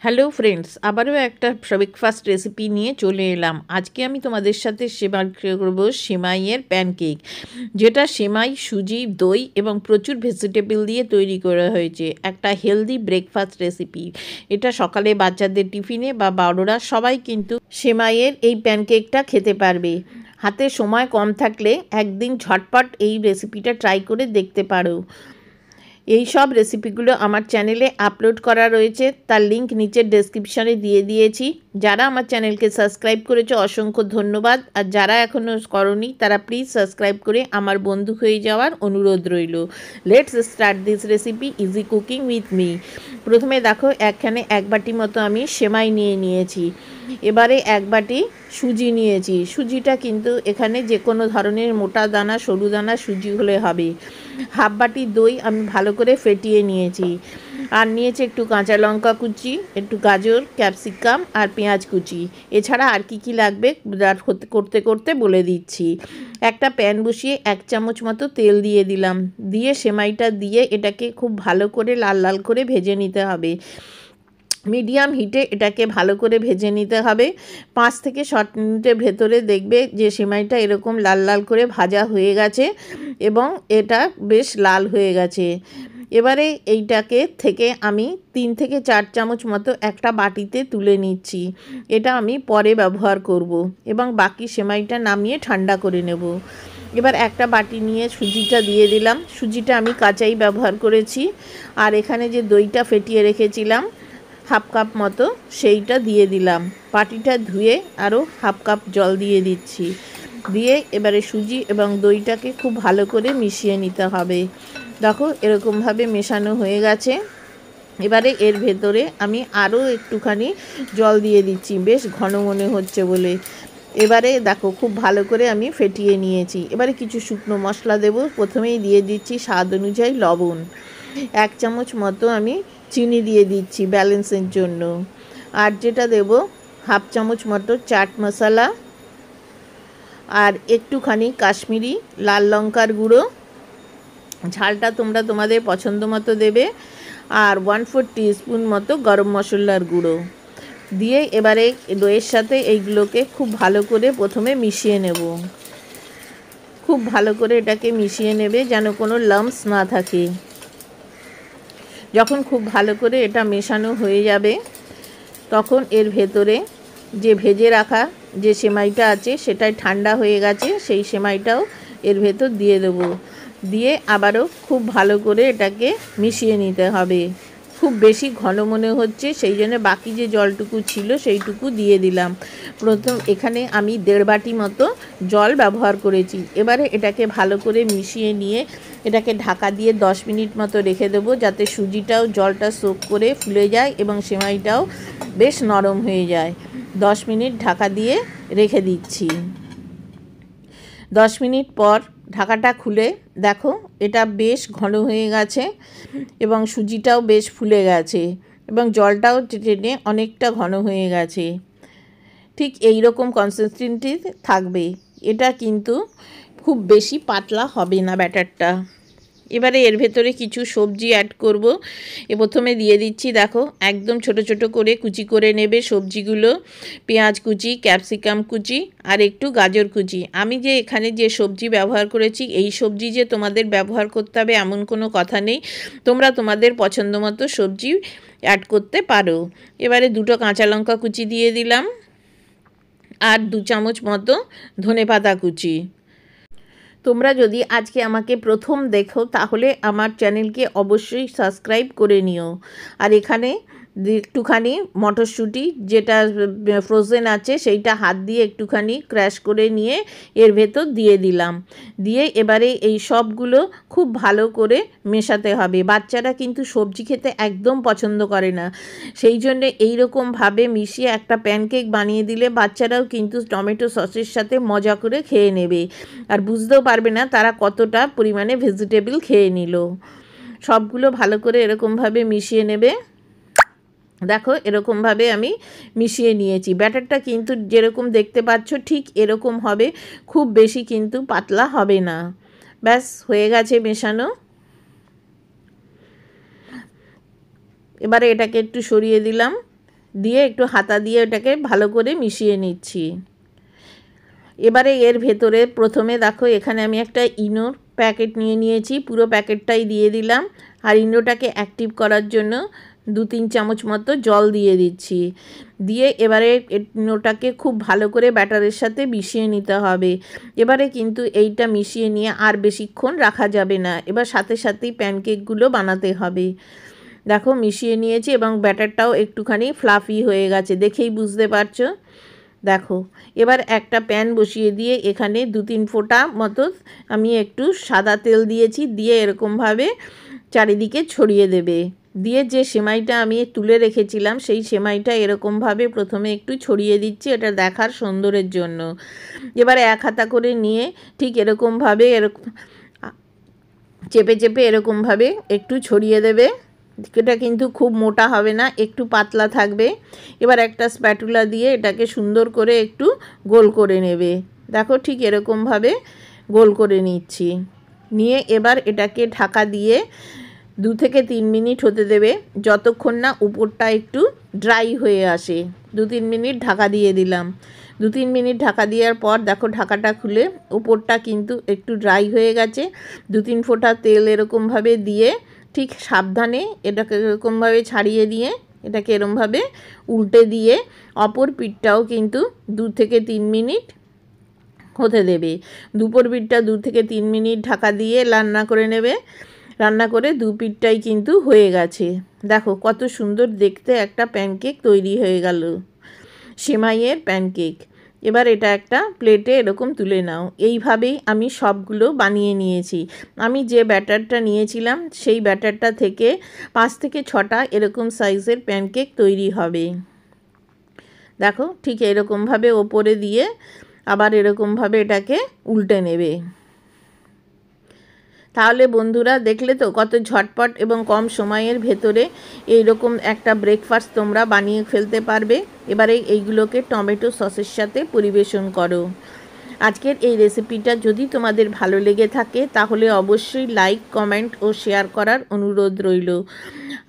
Hello friends, আবারও একটা breakfast recipe নিয়ে চলে এলাম। আজকে আমি তোমাদের সাথে শেয়ার করব সেমাইয়ের প্যানকেক, যেটা সেমাই, সুজি, দই এবং প্রচুর ভেজিটেবল দিয়ে তৈরি করা হয়েছে। একটা হেলদি ব্রেকফাস্ট রেসিপি। এটা সকালে বাচ্চাদের টিফিনে বা বড়রা সবাই কিন্তু সেমাইয়ের এই প্যানকেকটা খেতে পারবে। হাতে সময় কম থাকলে একদিন ঝটপট এই রেসিপিটা ট্রাই করে দেখতে পারো। এই সব রেসিপিগুলো আমার চ্যানেলে আপলোড করা রয়েছে, তার লিংক নিচের ডেসক্রিপশনে দিয়ে দিয়েছি। যারা আমার চ্যানেলকে সাবস্ক্রাইব করেছে অসংখ্য ধন্যবাদ, আর যারা এখনও করনি তারা প্লিজ সাবস্ক্রাইব করে আমার বন্ধু হয়ে যাওয়ার অনুরোধ রইল। Let's start this recipe easy cooking with me. প্রথমে দেখো, একখানে এক বাটি মতো আমি সেমাই নিয়ে নিয়েছি। এবারে এক বাটি সুজি নিয়েছি। সুজিটা কিন্তু এখানে যে কোনো ধরনের মোটা দানা, সরু দানা সুজি হলে হবে। হাফ বাটি দই আমি ভালো করে ফেটিয়ে নিয়েছি। আর নিয়েছি একটু কাঁচা লঙ্কা কুচি, একটু গাজর, ক্যাপসিকাম আর পেঁয়াজ কুচি। এছাড়া আর কি লাগবে করতে করতে বলে দিচ্ছি। একটা প্যান বসিয়ে 1 চামচ মতো তেল দিয়ে দিলাম। দিয়ে সেমাইটা দিয়ে এটাকে খুব ভালো করে লাল লাল করে ভেজে নিতে হবে। মিডিয়াম হিটে এটাকে ভালো করে ভেজে নিতে হবে। 5 থেকে 7 মিনিটের ভেতরে দেখবে যে সেমাইটা এরকম লাল লাল করে ভাজা হয়ে গেছে এবং এটা বেশ লাল হয়ে গেছে। এবারে এইটাকে থেকে আমি 3 থেকে 4 চামচ মতো একটা বাটিতে তুলে নিচ্ছি। এটা আমি পরে ব্যবহার করব এবং বাকি সেমাইটা নামিয়ে ঠান্ডা করে নেব। এবার একটা বাটি নিয়ে সুজিটা দিয়ে দিলাম। সুজিটা আমি কাঁচাই ব্যবহার করেছি। আর এখানে যে দইটা ফেটিয়ে রেখেছিলাম হাফ কাপ মতো, সেইটা দিয়ে দিলাম। বাটিটা ধুয়ে আরও হাফ কাপ জল দিয়ে দিচ্ছি। দিয়ে এবারে সুজি এবং দইটাকে খুব ভালো করে মিশিয়ে নিতে হবে। দেখো এরকমভাবে মেশানো হয়ে গেছে। এবারে এর ভেতরে আমি আরও একটুখানি জল দিয়ে দিচ্ছি, বেশ ঘন মনে হচ্ছে বলে। এবারে দেখো খুব ভালো করে আমি ফেটিয়ে নিয়েছি। এবারে কিছু শুকনো মশলা দেব। প্রথমেই দিয়ে দিচ্ছি স্বাদ অনুযায়ী লবণ। 1 চামচ মতো আমি চিনি দিয়ে দিচ্ছি ব্যালেন্সের জন্য। আর যেটা দেব হাফ চামচ মতো চাট মশলা, আর একটুখানি কাশ্মীরি লাল লঙ্কার গুঁড়ো। ঝালটা তোমরা তোমাদের পছন্দ মতো দেবে। আর 1/4 টিস্পুন মতো গরম মশলার গুঁড়ো দিয়ে এবারে দইয়ের সাথে এইগুলোকে খুব ভালো করে প্রথমে মিশিয়ে নেব। খুব ভালো করে এটাকে মিশিয়ে নেবে যেন কোনো লাম্পস না থাকে। যখন খুব ভালো করে এটা মেশানো হয়ে যাবে তখন এর ভেতরে যে ভেজে রাখা যে সেমাইটা আছে সেটাই ঠান্ডা হয়ে গেছে, সেই সেমাইটাও এর ভেতর দিয়ে দেবো। দিয়ে আবারও খুব ভালো করে এটাকে মিশিয়ে নিতে হবে। খুব বেশি ঘন মনে হচ্ছে, সেই জন্য বাকি যে জলটুকু ছিল সেইটুকু দিয়ে দিলাম। প্রথম এখানে আমি 1.5 বাটি মতো জল ব্যবহার করেছি। এবারে এটাকে ভালো করে মিশিয়ে নিয়ে এটাকে ঢাকা দিয়ে 10 মিনিট মতো রেখে দেবো, যাতে সুজিটাও জলটা সোক করে ফুলে যায় এবং সেমাইটাও বেশ নরম হয়ে যায়। 10 মিনিট ঢাকা দিয়ে রেখে দিচ্ছি। 10 মিনিট পর ঢাকাটা খুলে দেখো এটা বেশ ঘন হয়ে গেছে এবং সুজিটাও বেশ ফুলে গেছে এবং জলটাও টেনে অনেকটা ঘন হয়ে গেছে। ঠিক এই রকম কনসিস্টেন্সি থাকবে। এটা কিন্তু খুব বেশি পাতলা হবে না ব্যাটারটা। এবারে এর ভেতরে কিছু সবজি অ্যাড করব। প্রথমে দিয়ে দিচ্ছি, দেখো একদম ছোট ছোট করে কুচি করে নেবে সবজিগুলো। পেঁয়াজ কুচি, ক্যাপসিকাম কুচি আর একটু গাজর কুচি। আমি যে এখানে যে সবজি ব্যবহার করেছি এই সবজি যে তোমাদের ব্যবহার করতে হবে এমন কোনো কথা নেই, তোমরা তোমাদের পছন্দ মতো সবজি অ্যাড করতে পারো। এবারে 2টো কাঁচা লঙ্কা কুচি দিয়ে দিলাম আর 2 চামচ মতো ধনেপাতা কুচি। তোমরা যদি আজকে আমাকে প্রথম দেখো তাহলে আমার চ্যানেলকে অবশ্যই সাবস্ক্রাইব করে নিও। আর এখানে একটুখানি মটরশুঁটি যেটা ফ্রোজেন আছে সেইটা হাত দিয়ে একটুখানি ক্র্যাশ করে নিয়ে এর ভেতর দিয়ে দিলাম। দিয়ে এবারে এই সবগুলো খুব ভালো করে মেশাতে হবে। বাচ্চারা কিন্তু সবজি খেতে একদম পছন্দ করে না, সেই জন্যে এইরকমভাবে মিশিয়ে একটা প্যানকেক বানিয়ে দিলে বাচ্চারাও কিন্তু টমেটো সসের সাথে মজা করে খেয়ে নেবে আর বুঝতেও পারবে না তারা কতটা পরিমাণে ভেজিটেবল খেয়ে নিল। সবগুলো ভালো করে এরকমভাবে মিশিয়ে নেবে। দেখো এরকমভাবে আমি মিশিয়ে নিয়েছি। ব্যাটারটা কিন্তু যেরকম দেখতে পাচ্ছ ঠিক এরকম হবে, খুব বেশি কিন্তু পাতলা হবে না। ব্যাস হয়ে গেছে মেশানো। এবারে এটাকে একটু সরিয়ে দিলাম। দিয়ে একটু হাতা দিয়ে এটাকে ভালো করে মিশিয়ে নিচ্ছি। এবারে এর ভেতরে প্রথমে দেখো এখানে আমি একটা ইনোর প্যাকেট নিয়ে নিয়েছি, পুরো প্যাকেটটাই দিয়ে দিলাম। আর ইনোটাকে অ্যাক্টিভ করার জন্য 2-3 চামচ মতো জল দিয়ে দিচ্ছি। দিয়ে এবারে ইনোটাকে খুব ভালো করে ব্যাটারের সাথে মিশিয়ে নিতে হবে। এবারে কিন্তু এইটা মিশিয়ে নিয়ে আর বেশিক্ষণ রাখা যাবে না, এবার সাথে সাথেই প্যানকেকগুলো বানাতে হবে। দেখো মিশিয়ে নিয়েছি এবং ব্যাটারটাও একটুখানি ফ্লাফি হয়ে গেছে, দেখেই বুঝতে পারছো। দেখো এবার একটা প্যান বসিয়ে দিয়ে এখানে 2-3 ফোঁটা মতো আমি একটু সাদা তেল দিয়েছি, দিয়ে এরকমভাবে চারিদিকে ছড়িয়ে দেবে। দিয়ে যে সেমাইটা আমি তুলে রেখেছিলাম সেই সেমাইটা এরকমভাবে প্রথমে একটু ছড়িয়ে দিচ্ছি, এটা দেখার সৌন্দর্যের জন্য। এবারে এক হাতা করে নিয়ে ঠিক এরকমভাবে চেপে চেপে এরকমভাবে একটু ছড়িয়ে দেবে। এটা কিন্তু খুব মোটা হবে না, একটু পাতলা থাকবে। এবার একটা স্প্যাটুলা দিয়ে এটাকে সুন্দর করে একটু গোল করে নেবে। দেখো ঠিক এরকমভাবে গোল করে নিচ্ছি। নিয়ে এবার এটাকে ঢাকা দিয়ে 2 থেকে 3 মিনিট হতে দেবে, যতক্ষণ না উপরটা একটু ড্রাই হয়ে আসে। 2-3 মিনিট ঢাকা দিয়ে দিলাম। 2-3 মিনিট ঢাকা দেওয়ার পর দেখো ঢাকাটা খুলে উপরটা কিন্তু একটু ড্রাই হয়ে গেছে। 2-3 ফোঁটা তেল এরকমভাবে দিয়ে ঠিক সাবধানে এটাকে এরকমভাবে ছাড়িয়ে দিয়ে এটাকে এরকমভাবে উল্টে দিয়ে অপর পিঠটাও কিন্তু 2 থেকে 3 মিনিট হতে দেবে। দুপুর পিঠটা 2 থেকে 3 মিনিট ঢাকা দিয়ে রান্না করে নেবে। রান্না করে 2 পিঠটাই কিন্তু হয়ে গেছে। দেখো কত সুন্দর দেখতে একটা প্যানকেক তৈরি হয়ে গেল, সেমাইয়ের প্যানকেক। এবার এটা একটা প্লেটে এরকম তুলে নাও। এইভাবেই আমি সবগুলো বানিয়ে নিয়েছি। আমি যে ব্যাটারটা নিয়েছিলাম সেই ব্যাটারটা থেকে 5 থেকে 6টা এরকম সাইজের প্যানকেক তৈরি হবে। দেখো ঠিক এরকমভাবে ওপরে দিয়ে আবার এরকমভাবে এটাকে উল্টে নেবে। তাহলে বন্ধুরা দেখলে তো কত ঝটপট এবং কম সময়ের ভেতরে এইরকম একটা ব্রেকফাস্ট তোমরা বানিয়ে ফেলতে পারবে। এবারে এইগুলোকে টমেটো সসের সাথে পরিবেশন করো। আজকের এই রেসিপিটা যদি তোমাদের ভালো লেগে থাকে তাহলে অবশ্যই লাইক, কমেন্ট ও শেয়ার করার অনুরোধ রইল।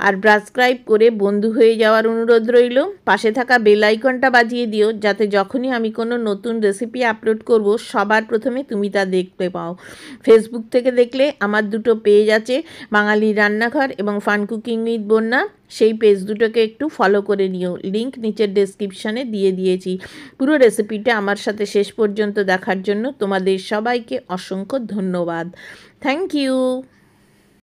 আর সাবস্ক্রাইব করে বন্ধু হয়ে যাওয়ার অনুরোধ রইল। পাশে থাকা বেল আইকনটা বাজিয়ে দিও, যাতে যখনই আমি কোনো নতুন রেসিপি আপলোড করব সবার প্রথমে তুমি তা দেখতে পাও। ফেসবুক থেকে দেখলে আমার 2টো পেজ আছে, বাঙালি রান্নাঘর এবং ফান কুকিং উইথ বন্যা। সেই পেজ দুটোকে একটু ফলো করে নিও, লিংক নিচের ডেসক্রিপশানে দিয়ে দিয়েছি। পুরো রেসিপিটা আমার সাথে শেষ পর্যন্ত দেখার জন্য তোমাদের সবাইকে অসংখ্য ধন্যবাদ। Thank you.